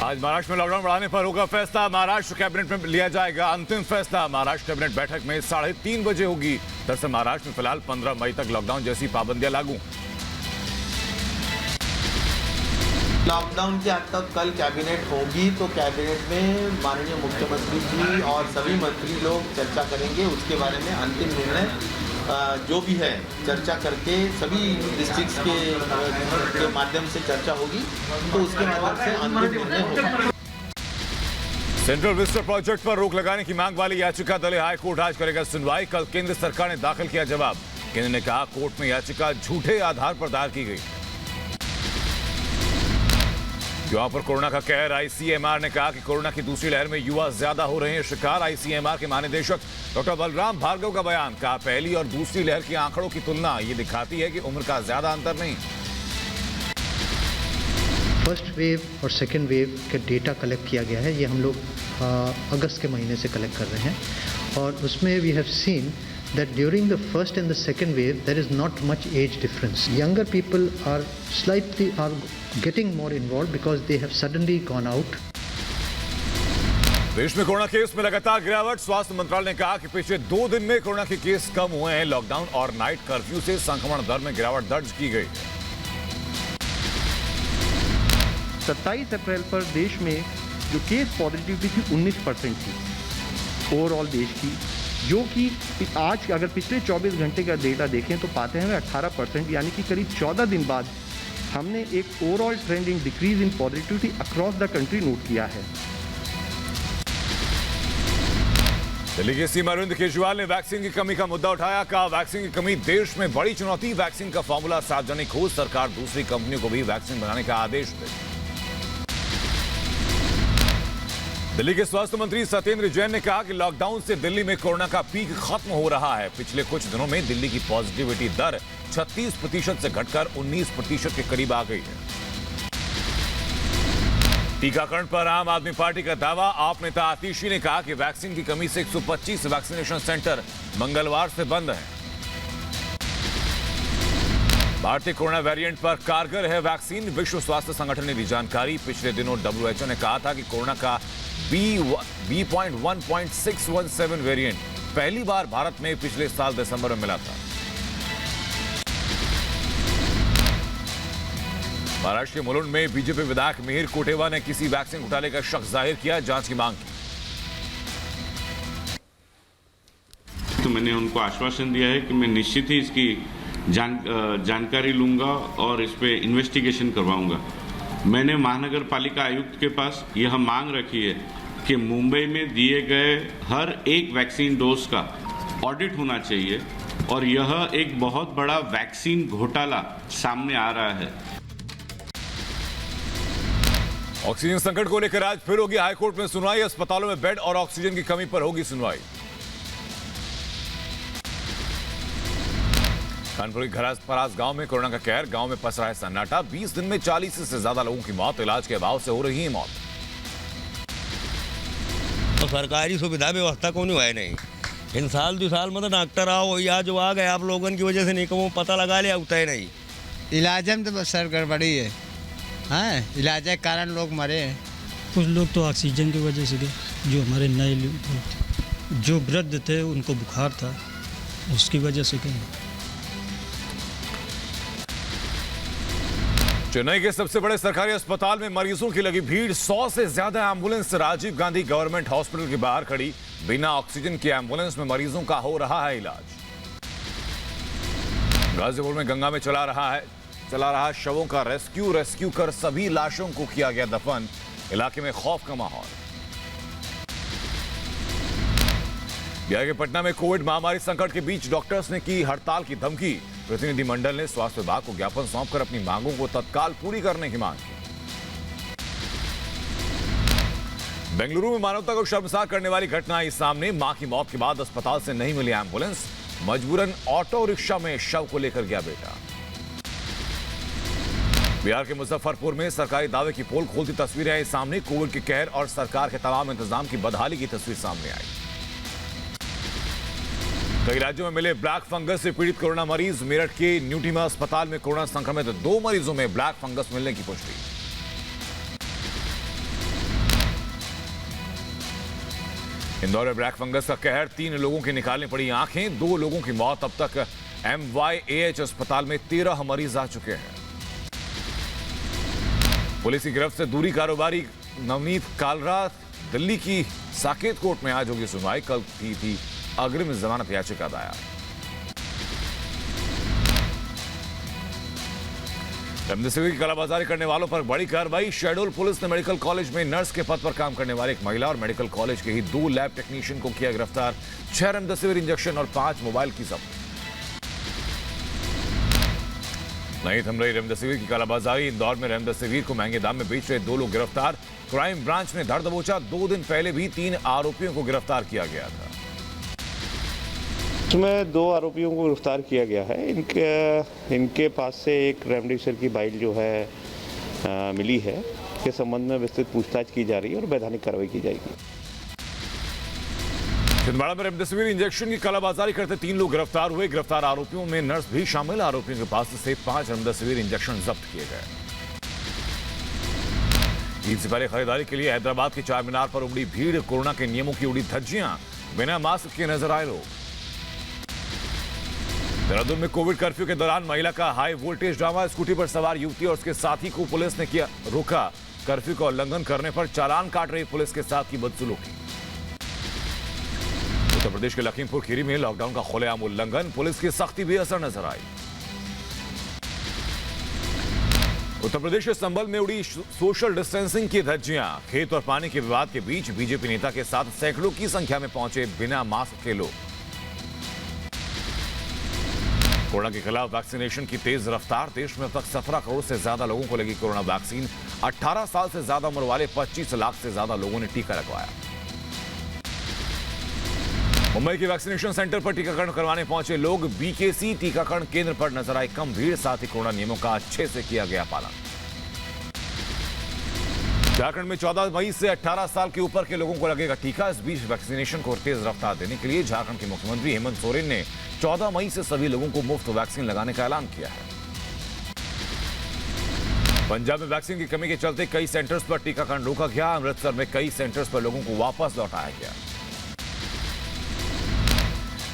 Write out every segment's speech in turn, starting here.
आज महाराष्ट्र में लॉकडाउन बढ़ाने पर होगा फैसला। महाराष्ट्र कैबिनेट में लिया जाएगा अंतिम फैसला। महाराष्ट्र कैबिनेट बैठक में 3:30 बजे होगी। दरअसल महाराष्ट्र में फिलहाल 15 मई तक लॉकडाउन जैसी पाबंदियां लागू। लॉकडाउन के हद तक कल कैबिनेट होगी, तो कैबिनेट में माननीय मुख्यमंत्री जी और सभी मंत्री लोग चर्चा करेंगे। उसके बारे में अंतिम निर्णय जो भी है चर्चा करके सभी डिस्ट्रिक्ट्स के माध्यम से चर्चा होगी, तो उसके माध्यम से अंतिम निर्णय होगा। सेंट्रल विस्टा प्रोजेक्ट पर रोक लगाने की मांग वाली याचिका दिल्ली हाई कोर्ट आज करेगा सुनवाई। कल केंद्र सरकार ने दाखिल किया जवाब। केंद्र ने कहा कोर्ट में याचिका झूठे आधार पर दायर की गई। युवाओं पर कोरोना का कहर। आईसीएमआर ने कहा कि कोरोना की दूसरी लहर में युवा ज्यादा हो रहे हैं शिकार। आईसीएमआर के महानिदेशक डॉक्टर बलराम भार्गव का बयान। कहा पहली और दूसरी लहर के आंकड़ों की तुलना ये दिखाती है कि उम्र का ज्यादा अंतर नहीं। फर्स्ट वेव और सेकेंड वेव का डेटा कलेक्ट किया गया है। ये हम लोग अगस्त के महीने से कलेक्ट कर रहे हैं और उसमें we have seen that during the first and the second wave there is not much age difference. Younger people are getting more involved because they have suddenly gone out. देश में कोरोना केस में लगातार गिरावट। स्वास्थ्य मंत्रालय ने कहा कि पिछले 2 दिन में कोरोना के केस कम हुए हैं। लॉकडाउन और नाइट कर्फ्यू से संक्रमण दर में गिरावट दर्ज की गई। 27 अप्रैल पर देश में जो केस पॉजिटिविटी थी 19% थी ओवरऑल देश की, जो कि आज अगर पिछले 24 घंटे का डेटा देखें तो पाते हैं 18%, यानी कि करीब 14 दिन बाद हमने एक overall trend in decrease in positivity across the country note किया है। दिल्ली के सीएम अरविंद केजरीवाल ने वैक्सीन की कमी का मुद्दा उठाया। कहा वैक्सीन की कमी देश में बड़ी चुनौती। वैक्सीन का फॉर्मूला सार्वजनिक हो, सरकार दूसरी कंपनियों को भी वैक्सीन बनाने का आदेश दे। दिल्ली के स्वास्थ्य मंत्री सत्येंद्र जैन ने कहा कि लॉकडाउन से दिल्ली में कोरोना का पीक खत्म हो रहा है। पिछले कुछ दिनों में दिल्ली की पॉजिटिविटी दर 36% से घटकर 19% के करीब आ गई है। टीकाकरण पर आम आदमी पार्टी का दावा। आप नेता आतिशी ने कहा कि वैक्सीन की कमी से 125 वैक्सीनेशन सेंटर मंगलवार से बंद हैं। भारतीय कोरोना वेरिएंट पर कारगर है वैक्सीन। विश्व स्वास्थ्य संगठन ने दी जानकारी। पिछले दिनों WHO ने कहा था कि कोरोना का B.1.617 वेरिएंट पहली बार भारत में पिछले साल दिसंबर में मिला था। महाराष्ट्र के मुलुंड में बीजेपी विधायक मिहिर कोटेवा ने किसी वैक्सीन घोटाले का शक जाहिर किया, जांच की मांग की। तो मैंने उनको आश्वासन दिया है कि मैं निश्चित ही इसकी जानकारी लूंगा और इस पे इन्वेस्टिगेशन करवाऊंगा। मैंने महानगर पालिका आयुक्त के पास यह मांग रखी है कि मुंबई में दिए गए हर एक वैक्सीन डोज का ऑडिट होना चाहिए और यह एक बहुत बड़ा वैक्सीन घोटाला सामने आ रहा है। ऑक्सीजन संकट को लेकर आज फिर होगी हाईकोर्ट में सुनवाई। अस्पतालों में बेड और ऑक्सीजन की कमी पर होगी सुनवाई। कानपुर के घरास गांव में कोरोना का कहर। गांव में पसरा है सन्नाटा। 20 दिन में 40 से ज्यादा लोगों की मौत। इलाज के अभाव से हो रही है मौत। तो सरकारी सुविधा व्यवस्था को नहीं है नहीं। इन साल 2 साल मतलब डॉक्टर आओ या जो आ गए आप लोगों की वजह से नहीं को पता लगा लिया उतना ही नहीं। इलाज में तो बस सर गड़बड़ी है। हाँ, इलाज के कारण लोग मरे हैं। कुछ लोग तो ऑक्सीजन की वजह से गए। जो हमारे नए जो वृद्ध थे उनको बुखार था, उसकी वजह से गए। चेन्नई के सबसे बड़े सरकारी अस्पताल में मरीजों की लगी भीड़। 100 से ज्यादा ambulance Rajiv Gandhi government hospital के बाहर खड़ी। बिना ऑक्सीजन की एम्बुलेंस में मरीजों का हो रहा है इलाज। गाजीपुर में गंगा में चला रहा शवों का रेस्क्यू कर सभी लाशों को किया गया दफन। इलाके में खौफ का माहौल। बिहार के पटना में कोविड महामारी संकट के बीच डॉक्टर्स ने की हड़ताल की धमकी। प्रतिनिधिमंडल ने स्वास्थ्य विभाग को ज्ञापन सौंपकर अपनी मांगों को तत्काल पूरी करने की मांग की। बेंगलुरु में मानवता को शर्मसार करने वाली घटना आई सामने। मां की मौत के बाद अस्पताल से नहीं मिली एम्बुलेंस। मजबूरन ऑटो रिक्शा में शव को लेकर गया बेटा। बिहार के मुजफ्फरपुर में सरकारी दावे की पोल खोलती तस्वीरें आई सामने। कोविड के कहर और सरकार के तमाम इंतजाम की बदहाली की तस्वीर सामने आई। कई राज्यों में मिले ब्लैक फंगस से पीड़ित कोरोना मरीज। मेरठ के न्यूटीमा अस्पताल में कोरोना संक्रमित 2 मरीजों में ब्लैक फंगस मिलने की पुष्टि। इंदौर में ब्लैक फंगस का कहर, 3 लोगों की निकालनी पड़ी आंखें, 2 लोगों की मौत। अब तक MYAH अस्पताल में 13 मरीज आ चुके हैं। पुलिस की गिरफ्त से दूरी कारोबारी नवनीत कालरा, दिल्ली की साकेत कोर्ट में आज होगी सुनवाई। कल की थी अग्रिम जमानत याचिका दायर। रेमडेसिविर की कालाबाजारी करने वालों पर बड़ी कार्रवाई। शहडोल पुलिस ने मेडिकल कॉलेज में नर्स के पद पर काम करने वाले एक महिला और मेडिकल कॉलेज के ही 2 लैब टेक्नीशियन को किया गिरफ्तार। 6 रेमडेसिविर इंजेक्शन और 5 मोबाइल की जब्त। नहीं थम रही रेमडेसिविर की कालाबाजारी। इंदौर में रेमडेसिविर को महंगे दाम में बेच रहे 2 लोग गिरफ्तार। क्राइम ब्रांच ने धर दबोचा। 2 दिन पहले भी 3 आरोपियों को गिरफ्तार किया गया था। इसमें 2 आरोपियों को गिरफ्तार किया गया है। इनके पास से एक रेमडेसिविर की बाइल जो है मिली है, के संबंध में विस्तृत पूछताछ की जा रही है और वैधानिक कार्रवाई की जाएगी। छिंदवाड़ा में रेमडेसिविर इंजेक्शन की कालाबाजारी करते 3 लोग गिरफ्तार हुए। गिरफ्तार आरोपियों में नर्स भी शामिल। आरोपियों के पास से 5 रेमडेसिविर इंजेक्शन जब्त किए गए। ईद से पहले खरीदारी के लिए हैदराबाद के चार मीनार पर उमड़ी भीड़। कोरोना के नियमों की उड़ी धज्जियां, बिना मास्क के नजर आए लोग। देहरादून में कोविड कर्फ्यू के दौरान महिला का हाई वोल्टेज ड्रामा। स्कूटी पर सवार युवती और उसके साथी को पुलिस ने किया रोका। कर्फ्यू का उल्लंघन करने पर चालान काट रही पुलिस के साथ की बदसलूकी। उत्तर प्रदेश के लखीमपुर खीरी में लॉकडाउन का खुलेआम उल्लंघन। पुलिस की सख्ती भी असर नजर आई। उत्तर प्रदेश के संभल में उड़ी सोशल डिस्टेंसिंग की धज्जियां। खेत और पानी के विवाद के बीच बीजेपी नेता के साथ सैकड़ों की संख्या में पहुंचे बिना मास्क के लोग। कोरोना के खिलाफ वैक्सीनेशन की तेज रफ्तार। देश में अब तक 17 करोड़ से ज्यादा लोगों को लगी कोरोना वैक्सीन। 18 साल से ज्यादा उम्र वाले 25 लाख से ज्यादा लोगों ने टीका लगवाया। मुंबई के वैक्सीनेशन सेंटर पर टीकाकरण करवाने पहुंचे लोग। BKC टीकाकरण केंद्र पर नजर आई कम भीड़। साथ ही कोरोना नियमों का अच्छे से किया गया पालन। झारखंड में 14 मई से 18 साल के ऊपर के लोगों को लगेगा टीका। इस बीच वैक्सीनेशन को तेज रफ्तार देने के लिए झारखंड के मुख्यमंत्री हेमंत सोरेन ने 14 मई से सभी लोगों को मुफ्त वैक्सीन लगाने का ऐलान किया है। पंजाब में वैक्सीन की कमी के चलते कई सेंटर्स पर टीकाकरण रोका गया। अमृतसर में कई सेंटर्स पर लोगों को वापस लौटाया गया।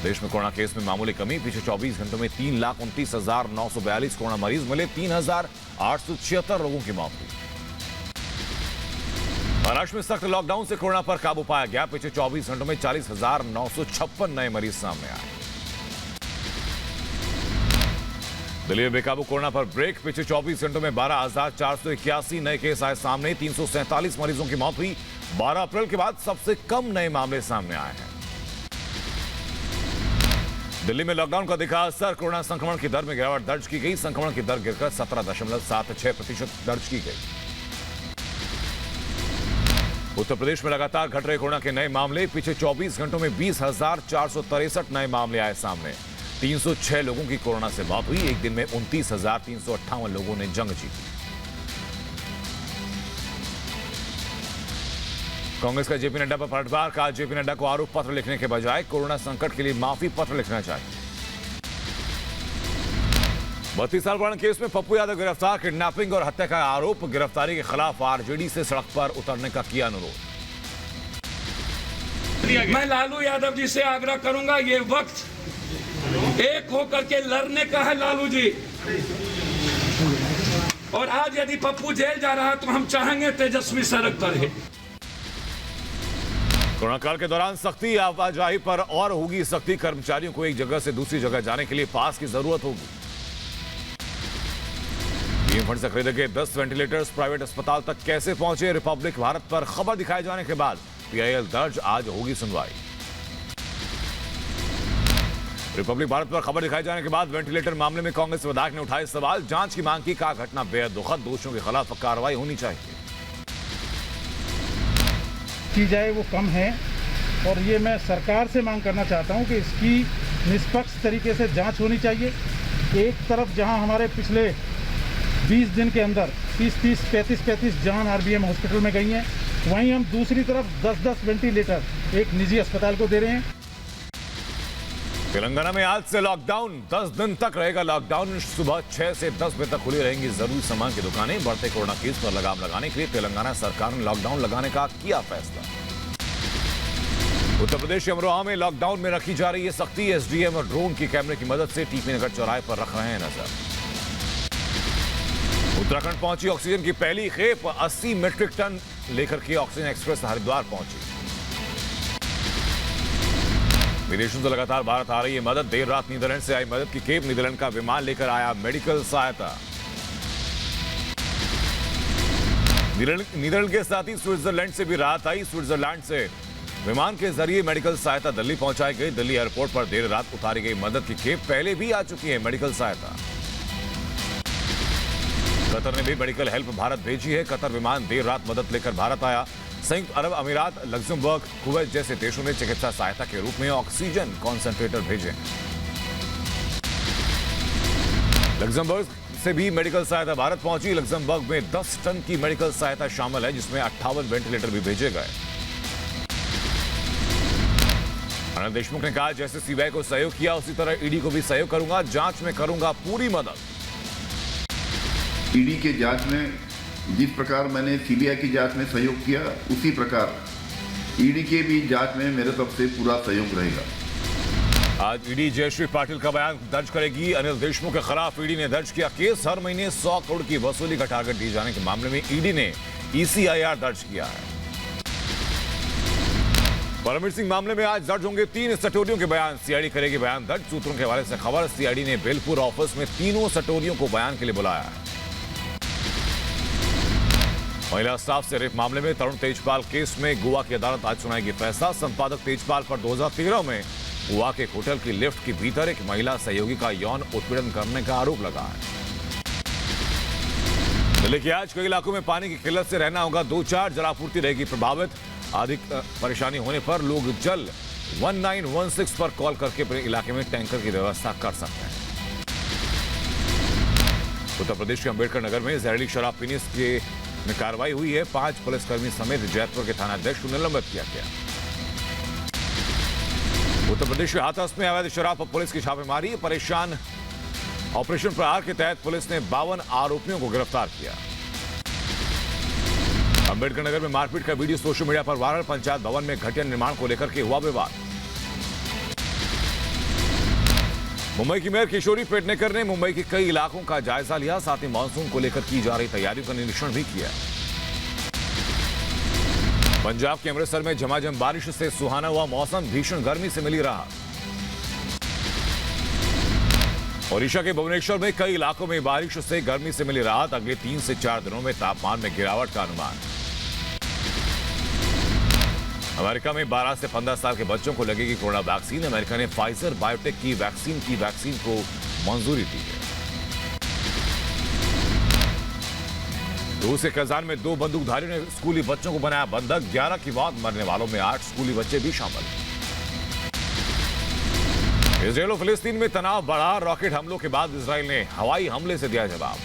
देश में कोरोना केस में मामूली कमी। पिछले 24 घंटों में 3,29,942 कोरोना मरीज मिले। 3,876 लोगों की मौत हुई। महाराष्ट्र में सख्त लॉकडाउन से कोरोना पर काबू पाया गया। पिछले 24 घंटों में 40,956 नए मरीज सामने आए। दिल्ली में बेकाबू कोरोना पर ब्रेक। पिछले 24 घंटों में 12,481 नए केस आए सामने। 347 मरीजों की मौत हुई। 12 अप्रैल के बाद सबसे कम नए मामले सामने आए हैं। दिल्ली में लॉकडाउन का दिखा असर। कोरोना संक्रमण की दर में गिरावट दर्ज की गई। संक्रमण की दर गिरकर 17.76% दर्ज की गई। उत्तर प्रदेश में लगातार घट रहे कोरोना के नए मामले। पिछले 24 घंटों में 20,463 नए मामले आए सामने। 306 लोगों की कोरोना से मौत हुई। एक दिन में 29,358 लोगों ने जंग जीती। कांग्रेस का जेपी नड्डा पर पलटवार। कहा जेपी नड्डा को आरोप पत्र लिखने के बजाय कोरोना संकट के लिए माफी पत्र लिखना चाहिए। 32 साल पुराने केस में पप्पू यादव गिरफ्तार। किडनैपिंग और हत्या का आरोप। गिरफ्तारी के खिलाफ आरजेडी से सड़क पर उतरने का किया अनुरोध। मैं लालू यादव जी से आग्रह करूंगा, ये वक्त एक होकर के लड़ने का है लालू जी। और आज यदि पप्पू जेल जा रहा है तो हम चाहेंगे तेजस्वी सड़क पर है। कोरोना काल के दौरान सख्ती। आवाजाही पर और होगी सख्ती। कर्मचारियों को एक जगह से दूसरी जगह जाने के लिए पास की जरूरत होगी। पीएम फंड से खरीदे गए 10 वेंटिलेटर्स प्राइवेट अस्पताल तक कैसे पहुंचे। रिपब्लिक भारत पर खबर दिखाए जाने के बाद PIL दर्ज। आज होगी सुनवाई। रिपब्लिक भारत पर खबर दिखाए जाने के बाद वेंटिलेटर मामले में कांग्रेस विधायक ने उठाए सवाल। जांच की मांग की। कहा घटना बेहद दुखद। दोषियों के खिलाफ कार्रवाई होनी चाहिए की जाए वो कम है। और ये मैं सरकार से मांग करना चाहता हूं कि इसकी निष्पक्ष तरीके से जांच होनी चाहिए। एक तरफ जहां हमारे पिछले 20 दिन के अंदर 30-30, 35-35 जान RBM हॉस्पिटल में गई हैं, वहीं हम दूसरी तरफ 10-10 वेंटिलेटर एक निजी अस्पताल को दे रहे हैं। तेलंगाना में आज से लॉकडाउन। 10 दिन तक रहेगा लॉकडाउन। सुबह 6 से 10 बजे तक खुली रहेंगी जरूरी सामान की दुकानें। बढ़ते कोरोना केस पर लगाम लगाने के लिए तेलंगाना सरकार ने लॉकडाउन लगाने का किया फैसला। उत्तर प्रदेश के अमरोहा में लॉकडाउन में रखी जा रही है सख्ती। एसडीएम और ड्रोन की कैमरे की मदद से टीपी नगर चौराहे पर रख रहे हैं नजर। उत्तराखंड पहुंची ऑक्सीजन की पहली खेप, 80 मीट्रिक टन लेकर के ऑक्सीजन एक्सप्रेस हरिद्वार पहुंची। विदेशों से लगातार भारत आ रही है मदद। देर रात नीदरलैंड से आई मदद की खेप, नीदरलैंड का विमान लेकर आया मेडिकल सहायता। नीदरलैंड के साथ ही स्विट्जरलैंड से भी राहत आई। स्विट्जरलैंड से विमान के जरिए मेडिकल सहायता दिल्ली पहुंचाई गई। दिल्ली एयरपोर्ट पर देर रात उतारी गई मदद की खेप पहले भी आ चुकी है मेडिकल सहायता। कतर ने भी मेडिकल हेल्प भारत भेजी है। कतर विमान देर रात मदद लेकर भारत आया। संयुक्त अरब अमीरात, लग्जमबर्ग, कुवैत जैसे देशों ने चिकित्सा सहायता के रूप में ऑक्सीजन कॉन्सेंट्रेटर भेजे। लग्जमबर्ग से भी मेडिकल सहायता भारत पहुंची। लग्जमबर्ग में 10 टन की मेडिकल सहायता शामिल है, जिसमें 58 वेंटिलेटर भी भेजे गए। अनिल देशमुख ने कहा, जैसे सीबीआई को सहयोग किया उसी तरह ईडी को भी सहयोग करूंगा, जांच में करूंगा पूरी मदद। ईडी के जांच में जिस प्रकार मैंने सीबीआई की जांच में सहयोग किया, उसी प्रकार ईडी के भी जांच में मेरे तरफ से पूरा सहयोग रहेगा। आज ईडी जयश्री पाटिल का बयान दर्ज करेगी। अनिल देशमुख के खिलाफ ईडी ने दर्ज किया केस। हर महीने 100 करोड़ की वसूली का टारगेट दिए जाने के मामले में ईडी ने ECIR दर्ज किया है। परमवीर सिंह मामले में आज दर्ज होंगे 3 सटोरियों के बयान। सीआईडी करेगी बयान दर्ज। सूत्रों के हवाले से खबर, सीआईडी ने बेलपुर ऑफिस में तीनों सटोरियों को बयान के लिए बुलाया है। महिला स्टाफ से रेप मामले में तरुण तेजपाल केस में गोवा की अदालत आज सुनाएगी फैसला। संपादक तेजपाल पर 2013 में गोवा के होटल की लिफ्ट के भीतर एक महिला सहयोगी का यौन उत्पीड़न करने का आरोप लगा है। दिल्ली के आज कई इलाकों में पानी की किल्लत से रहना होगा 2-4, जलापूर्ति रहेगी प्रभावित। अधिक परेशानी होने पर लोग जल 1916 पर कॉल करके अपने इलाके में टैंकर की व्यवस्था कर सकते हैं। उत्तर प्रदेश के अंबेडकर नगर में जहरीली शराब पीने में कार्रवाई हुई है। 5 पुलिसकर्मी समेत जयपुर के थानाध्यक्ष को निलंबित किया गया। उत्तर प्रदेश के हाथरस में अवैध शराब पर पुलिस की छापेमारी। परेशान ऑपरेशन प्रहार के तहत पुलिस ने 52 आरोपियों को गिरफ्तार किया। अंबेडकर नगर में मारपीट का वीडियो सोशल मीडिया पर वायरल। पंचायत भवन में घटिया निर्माण को लेकर के हुआ विवाद। मुंबई की मेयर किशोरी पेडनेकर ने मुंबई के कई इलाकों का जायजा लिया, साथ ही मानसून को लेकर की जा रही तैयारियों का निरीक्षण भी किया। पंजाब के अमृतसर में झमाझम बारिश से सुहाना हुआ मौसम, भीषण गर्मी से मिली राहत। ओडिशा के भुवनेश्वर में कई इलाकों में बारिश से गर्मी से मिली राहत। अगले 3 से 4 दिनों में तापमान में गिरावट का अनुमान। अमेरिका में 12 से 15 साल के बच्चों को लगेगी कोरोना वैक्सीन। अमेरिका ने फाइजर बायोटेक की वैक्सीन को मंजूरी दी है। रूस के कजान में 2 बंदूकधारियों ने स्कूली बच्चों को बनाया बंधक। 11 की मौत, मरने वालों में 8 स्कूली बच्चे भी शामिल। इजरायल और फिलिस्तीन में तनाव बढ़ा। रॉकेट हमलों के बाद इजरायल ने हवाई हमले से दिया जवाब।